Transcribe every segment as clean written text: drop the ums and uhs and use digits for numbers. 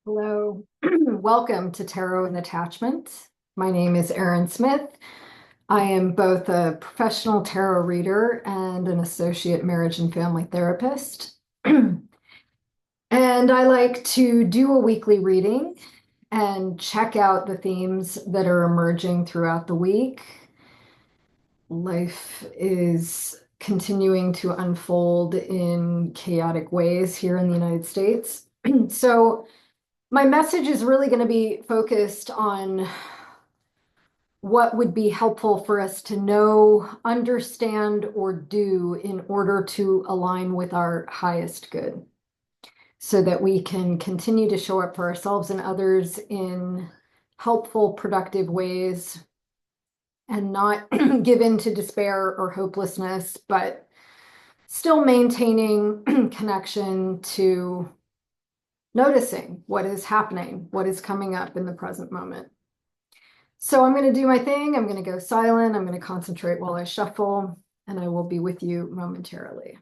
Hello, welcome to Tarot and Attachment. My name is Erin Smith. I am both a professional tarot reader and an associate marriage and family therapist. And I like to do a weekly reading and check out the themes that are emerging throughout the week. Life is continuing to unfold in chaotic ways here in the United States. So, my message is really going to be focused on what would be helpful for us to know, understand, or do in order to align with our highest good so that we can continue to show up for ourselves and others in helpful, productive ways and not give in to despair or hopelessness, but still maintaining connection to noticing what is happening, what is coming up in the present moment. So I'm going to do my thing. I'm going to go silent. I'm going to concentrate while I shuffle, and I will be with you momentarily.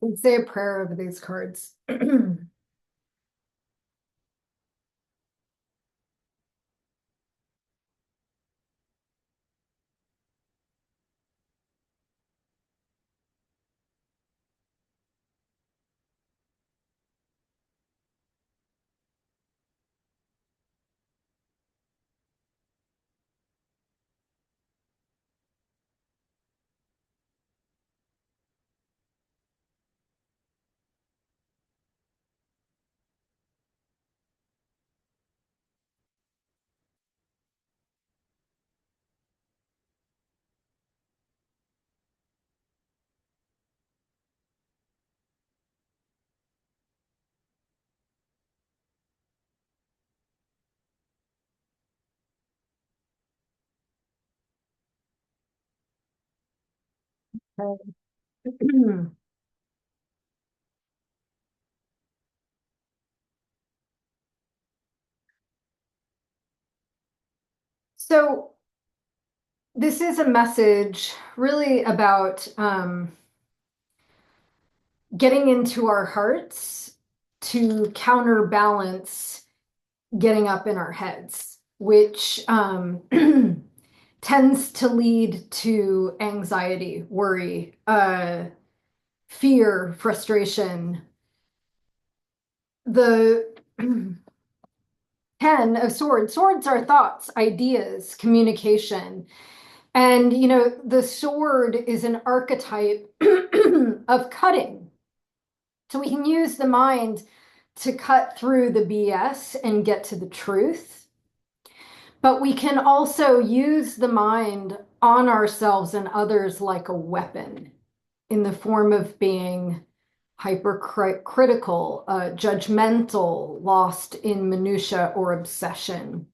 And say a prayer over these cards. So this is a message really about getting into our hearts to counterbalance getting up in our heads, which tends to lead to anxiety, worry, fear, frustration. The 10 of swords. Swords are thoughts, ideas, communication. And, the sword is an archetype of cutting. So we can use the mind to cut through the BS and get to the truth. But we can also use the mind on ourselves and others like a weapon in the form of being hypercritical, judgmental, lost in minutia or obsession.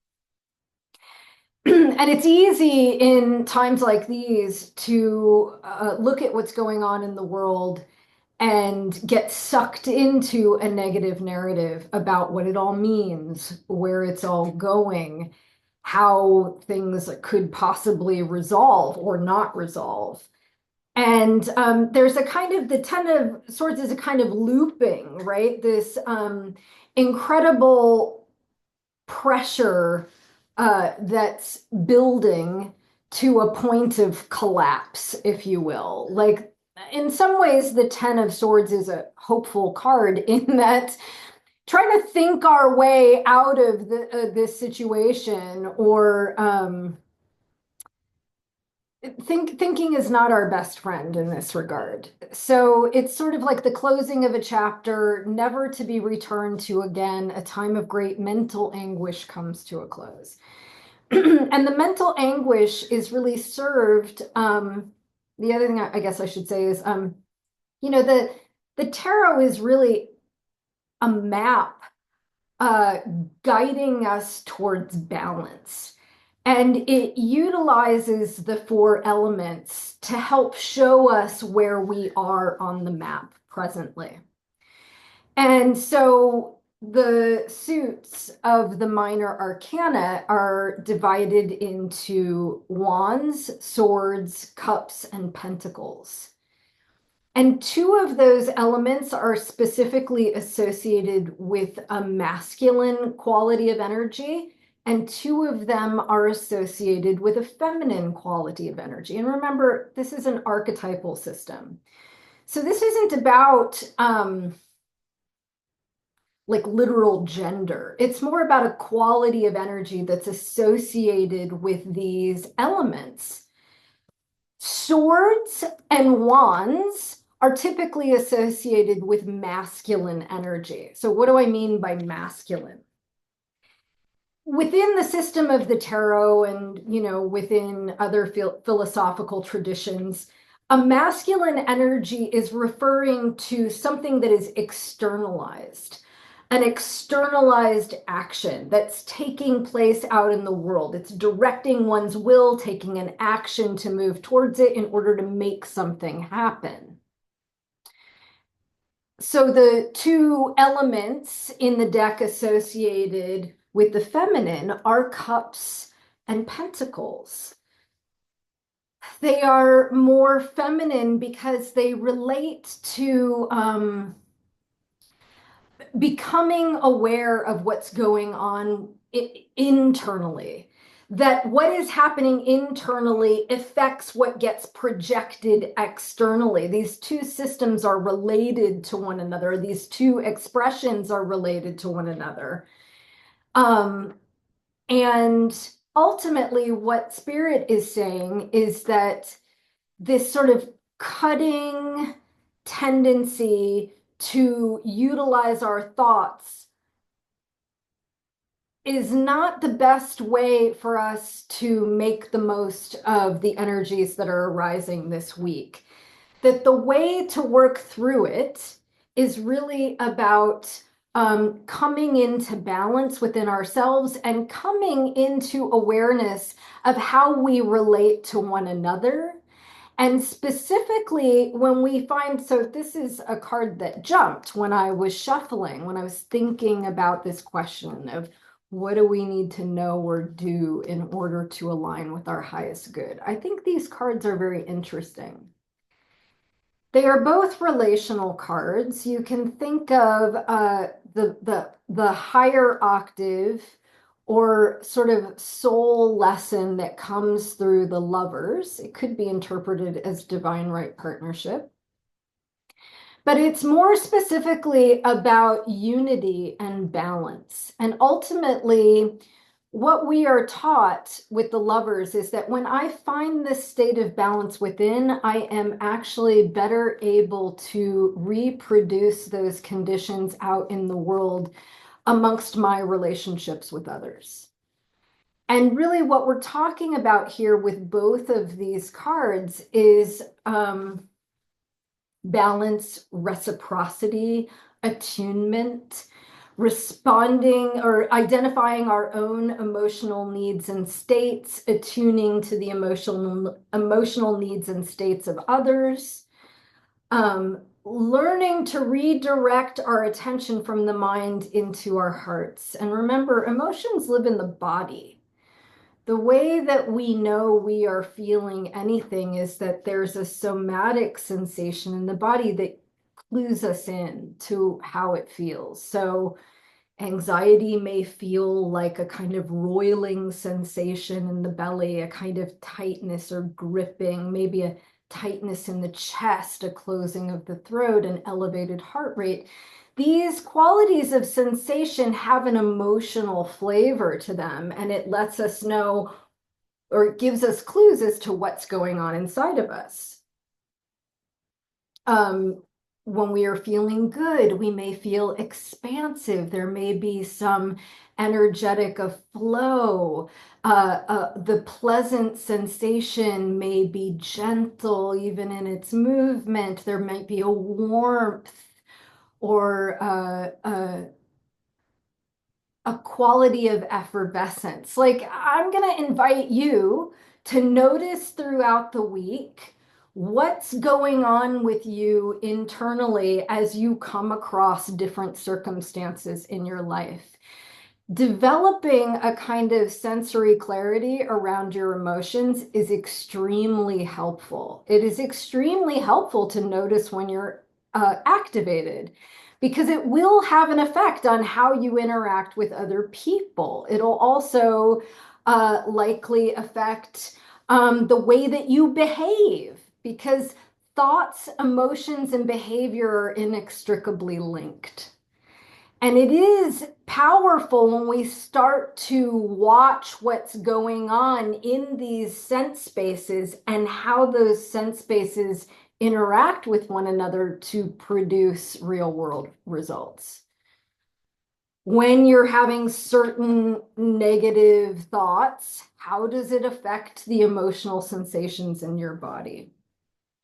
And it's easy in times like these to look at what's going on in the world and get sucked into a negative narrative about what it all means, where it's all going, how things could possibly resolve or not resolve. And there's a kind of, the Ten of Swords is a kind of looping, right? This incredible pressure that's building to a point of collapse, if you will. Like, in some ways, the Ten of Swords is a hopeful card in that trying to think our way out of this situation, or thinking is not our best friend in this regard. So it's sort of like the closing of a chapter, never to be returned to again. A time of great mental anguish comes to a close. And the mental anguish is really served. The other thing I guess I should say is, you know, the tarot is really a map uh, guiding us towards balance. And it utilizes the four elements to help show us where we are on the map presently. And so the suits of the minor arcana are divided into wands, swords, cups, and pentacles. And two of those elements are specifically associated with a masculine quality of energy, and two of them are associated with a feminine quality of energy. And remember, this is an archetypal system. So this isn't about like literal gender. It's more about a quality of energy that's associated with these elements. Swords and wands are typically associated with masculine energy. So what do I mean by masculine? Within the system of the tarot and, you know, within other philosophical traditions, a masculine energy is referring to something that is externalized, an externalized action that's taking place out in the world. It's directing one's will, taking an action to move towards it in order to make something happen. So the two elements in the deck associated with the feminine are cups and pentacles. They are more feminine because they relate to becoming aware of what's going on internally, that what is happening internally affects what gets projected externally. These two systems are related to one another. These two expressions are related to one another. And ultimately, what Spirit is saying is that this sort of cutting tendency to utilize our thoughts is not the best way for us to make the most of the energies that are arising this week. That the way to work through it is really about coming into balance within ourselves and coming into awareness of how we relate to one another. And specifically, when we find, so this is a card that jumped when I was shuffling, when I was thinking about this question of what do we need to know or do in order to align with our highest good? I think these cards are very interesting. They are both relational cards. You can think of the higher octave or sort of soul lesson that comes through the lovers. It could be interpreted as divine right partnership. But it's more specifically about unity and balance. And ultimately, what we are taught with the lovers is that when I find this state of balance within, I am actually better able to reproduce those conditions out in the world amongst my relationships with others. And really, what we're talking about here with both of these cards is balance, reciprocity, attunement, responding or identifying our own emotional needs and states, attuning to the emotional needs and states of others, learning to redirect our attention from the mind into our hearts. And remember, emotions live in the body. The way that we know we are feeling anything is that there's a somatic sensation in the body that clues us in to how it feels. So anxiety may feel like a kind of roiling sensation in the belly, a kind of tightness or gripping, maybe a tightness in the chest, a closing of the throat, an elevated heart rate. These qualities of sensation have an emotional flavor to them, and it lets us know, or it gives us clues as to what's going on inside of us. Um, when we are feeling good, we may feel expansive. There may be some energetic of flow. The pleasant sensation may be gentle, even in its movement. There might be a warmth or a quality of effervescence. Like, I'm going to invite you to notice throughout the week what's going on with you internally as you come across different circumstances in your life. Developing a kind of sensory clarity around your emotions is extremely helpful. It is extremely helpful to notice when you're activated because it will have an effect on how you interact with other people. It'll also likely affect the way that you behave because thoughts, emotions, and behavior are inextricably linked. And it is powerful when we start to watch what's going on in these sense spaces and how those sense spaces interact with one another to produce real world results. When you're having certain negative thoughts, how does it affect the emotional sensations in your body?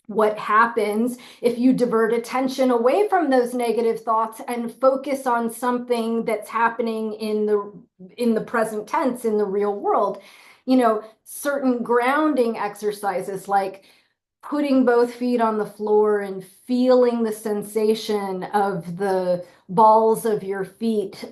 What happens if you divert attention away from those negative thoughts and focus on something that's happening in the present tense in the real world? Certain grounding exercises like putting both feet on the floor and feeling the sensation of the balls of your feet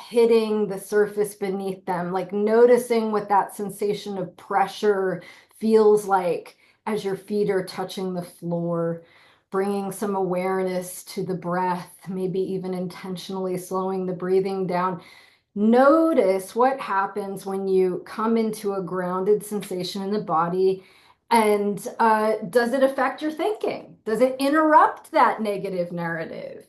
hitting the surface beneath them, like noticing what that sensation of pressure feels like as your feet are touching the floor, bringing some awareness to the breath, maybe even intentionally slowing the breathing down. Notice what happens when you come into a grounded sensation in the body. And does it affect your thinking? Does it interrupt that negative narrative?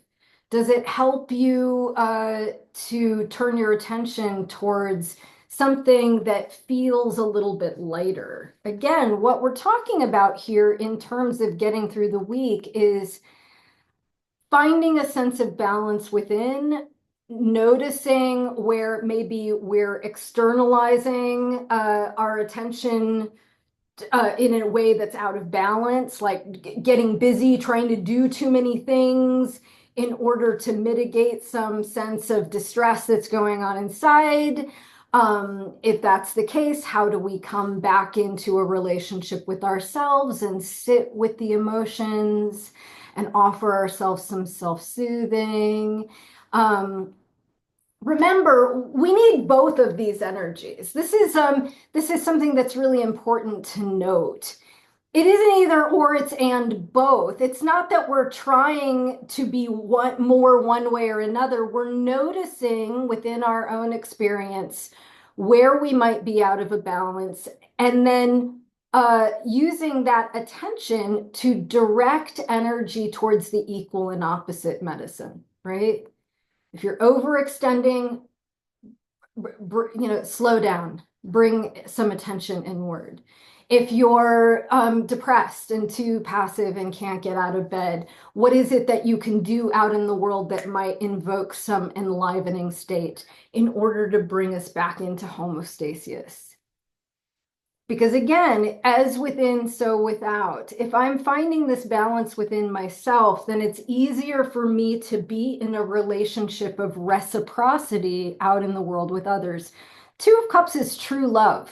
Does it help you to turn your attention towards something that feels a little bit lighter? Again, what we're talking about here in terms of getting through the week is finding a sense of balance within, noticing where maybe we're externalizing our attention in a way that's out of balance, like getting busy, trying to do too many things in order to mitigate some sense of distress that's going on inside. If that's the case, how do we come back into a relationship with ourselves and sit with the emotions and offer ourselves some self-soothing? Remember, we need both of these energies. This is something that's really important to note. It isn't either or, it's and both. It's not that we're trying to be one way or another. We're noticing within our own experience where we might be out of a balance, and then using that attention to direct energy towards the equal and opposite medicine, right? If you're overextending, slow down, bring some attention inward. If you're depressed and too passive and can't get out of bed, what is it that you can do out in the world that might invoke some enlivening state in order to bring us back into homeostasis? Because again, as within, so without. If I'm finding this balance within myself, then it's easier for me to be in a relationship of reciprocity out in the world with others. Two of Cups is true love.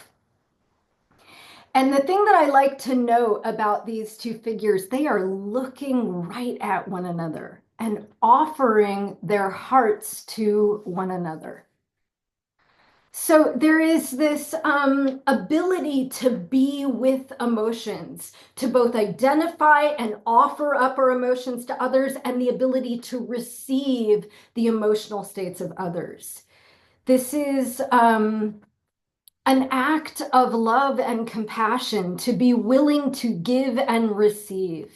And the thing that I like to note about these two figures, they are looking right at one another and offering their hearts to one another. So there is this ability to be with emotions, to both identify and offer up our emotions to others, and the ability to receive the emotional states of others. This is an act of love and compassion to be willing to give and receive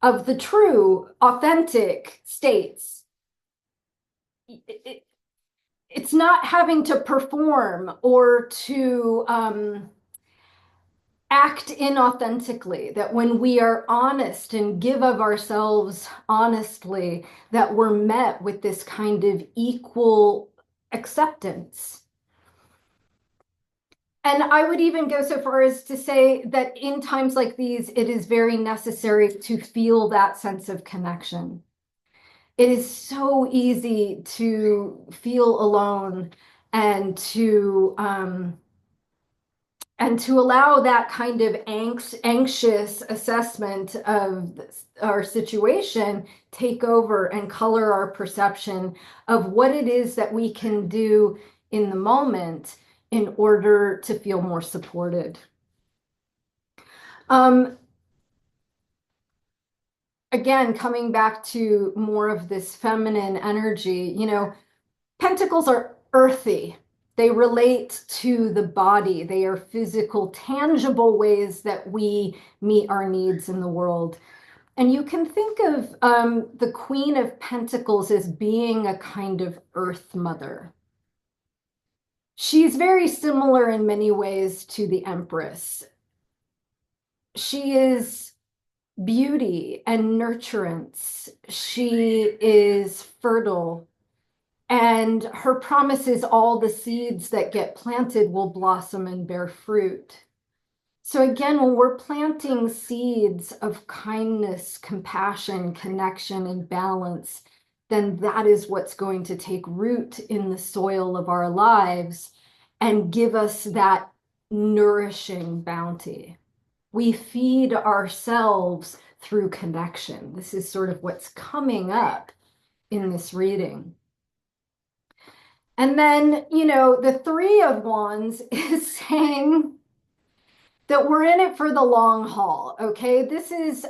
of the true, authentic states. It's not having to perform or to act inauthentically, that when we are honest and give of ourselves honestly, that we're met with this kind of equal acceptance. And I would even go so far as to say that in times like these, it is very necessary to feel that sense of connection. It is so easy to feel alone and to allow that kind of anxious assessment of our situation take over and color our perception of what it is that we can do in the moment in order to feel more supported. Um, Again, coming back to more of this feminine energy, pentacles are earthy. They relate to the body. They are physical, tangible ways that we meet our needs in the world. And you can think of the Queen of Pentacles as being a kind of earth mother. She's very similar in many ways to the Empress. She is beauty and nurturance. She is fertile. And her promise is all the seeds that get planted will blossom and bear fruit. So again, when we're planting seeds of kindness, compassion, connection, and balance, then that is what's going to take root in the soil of our lives and give us that nourishing bounty. We feed ourselves through connection. This is sort of what's coming up in this reading. And then, the Three of Wands is saying that we're in it for the long haul, okay? This is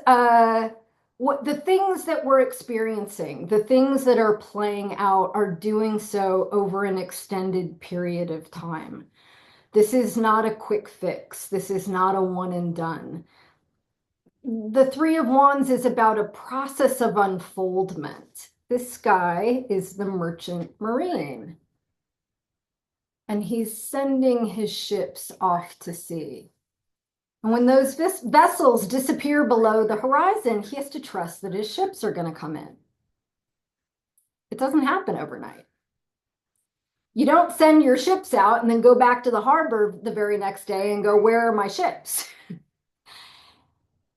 what the things that we're experiencing, the things that are playing out are doing so over an extended period of time. This is not a quick fix. This is not a one and done. The Three of Wands is about a process of unfoldment. This guy is the merchant marine, and he's sending his ships off to sea. And when those vessels disappear below the horizon, he has to trust that his ships are going to come in. It doesn't happen overnight. You don't send your ships out and then go back to the harbor the very next day and go, where are my ships?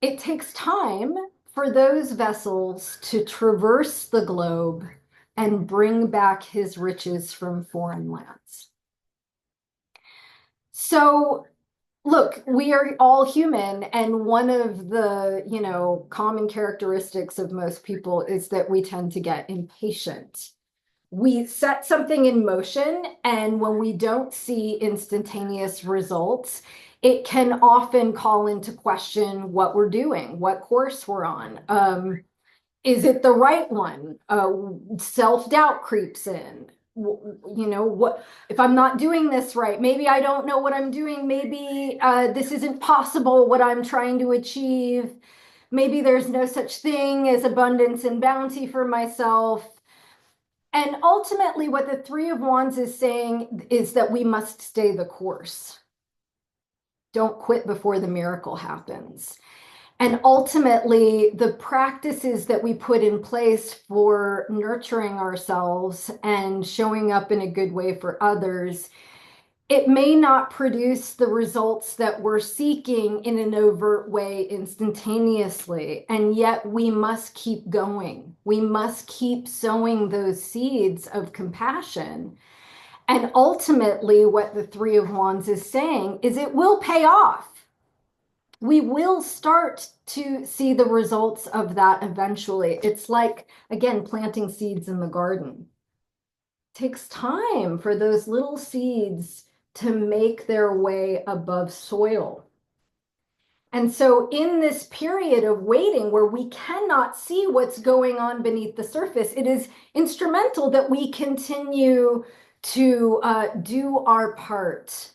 It takes time for those vessels to traverse the globe and bring back his riches from foreign lands. So look, we are all human, and one of the, common characteristics of most people is that we tend to get impatient. We set something in motion, and when we don't see instantaneous results, it can often call into question what we're doing, what course we're on. Is it the right one? Self-doubt creeps in. What if I'm not doing this right? Maybe I don't know what I'm doing. Maybe this isn't possible, what I'm trying to achieve. Maybe there's no such thing as abundance and bounty for myself. And ultimately, what the Three of Wands is saying is that we must stay the course. Don't quit before the miracle happens. And ultimately, the practices that we put in place for nurturing ourselves and showing up in a good way for others, it may not produce the results that we're seeking in an overt way instantaneously. And yet we must keep going. We must keep sowing those seeds of compassion And ultimately, what the Three of Wands is saying is it will pay off. We will start to see the results of that eventually. It's like, again, planting seeds in the garden. It takes time for those little seeds to make their way above soil. And so, in this period of waiting where we cannot see what's going on beneath the surface, it is instrumental that we continue to do our part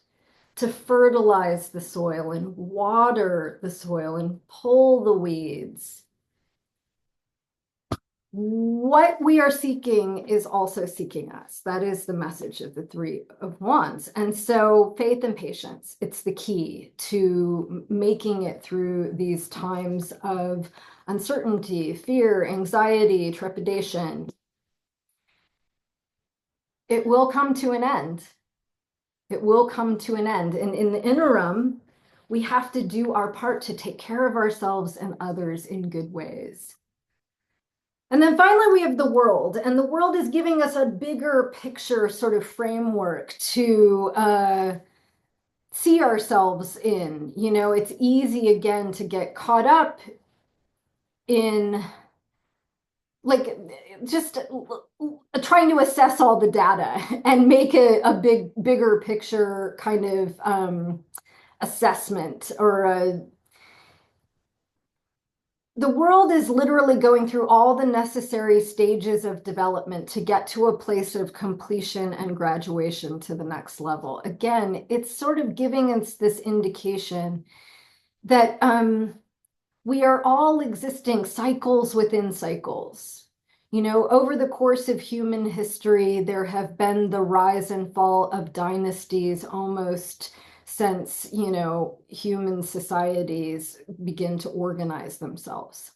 to fertilize the soil and water the soil and pull the weeds. What we are seeking is also seeking us. That is the message of the Three of Wands. And so faith and patience, it's the key to making it through these times of uncertainty, fear, anxiety, trepidation. It will come to an end. It will come to an end. And in the interim, we have to do our part to take care of ourselves and others in good ways. And then finally, we have the world, and the world is giving us a bigger picture sort of framework to see ourselves in. You know, it's easy again to get caught up in like just trying to assess all the data and make a bigger picture kind of assessment or the world is literally going through all the necessary stages of development to get to a place of completion and graduation to the next level. Again, it's sort of giving us this indication that we are all existing cycles within cycles. You know, over the course of human history, there have been the rise and fall of dynasties almost since, you know, human societies begin to organize themselves.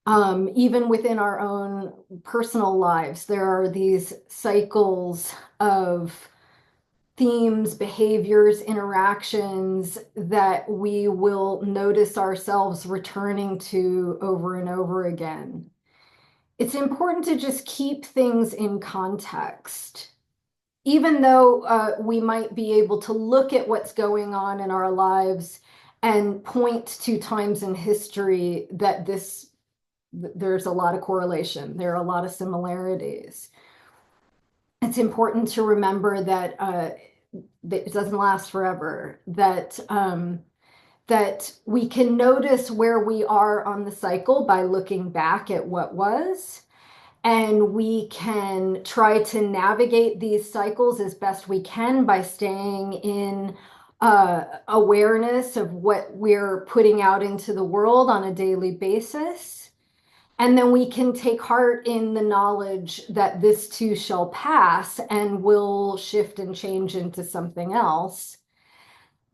Even within our own personal lives, there are these cycles of themes, behaviors, interactions that we will notice ourselves returning to over and over again. It's important to just keep things in context. Even though we might be able to look at what's going on in our lives and point to times in history that there's a lot of correlation, there are a lot of similarities. It's important to remember that it doesn't last forever, that we can notice where we are on the cycle by looking back at what was, and we can try to navigate these cycles as best we can by staying in awareness of what we're putting out into the world on a daily basis. And then we can take heart in the knowledge that this too shall pass and will shift and change into something else.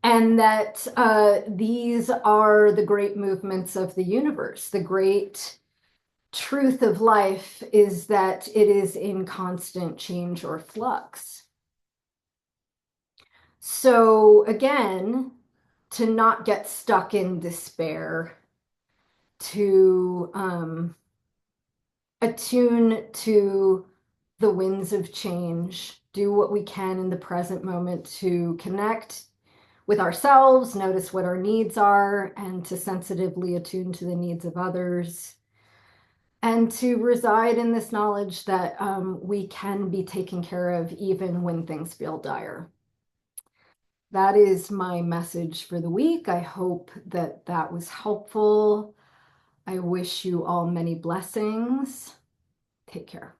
And that these are the great movements of the universe. The great truth of life is that it is in constant change or flux. So again, to not get stuck in despair, to attune to the winds of change, do what we can in the present moment to connect with ourselves, notice what our needs are, and to sensitively attune to the needs of others, and to reside in this knowledge that we can be taken care of even when things feel dire. That is my message for the week. I hope that that was helpful. I wish you all many blessings. Take care.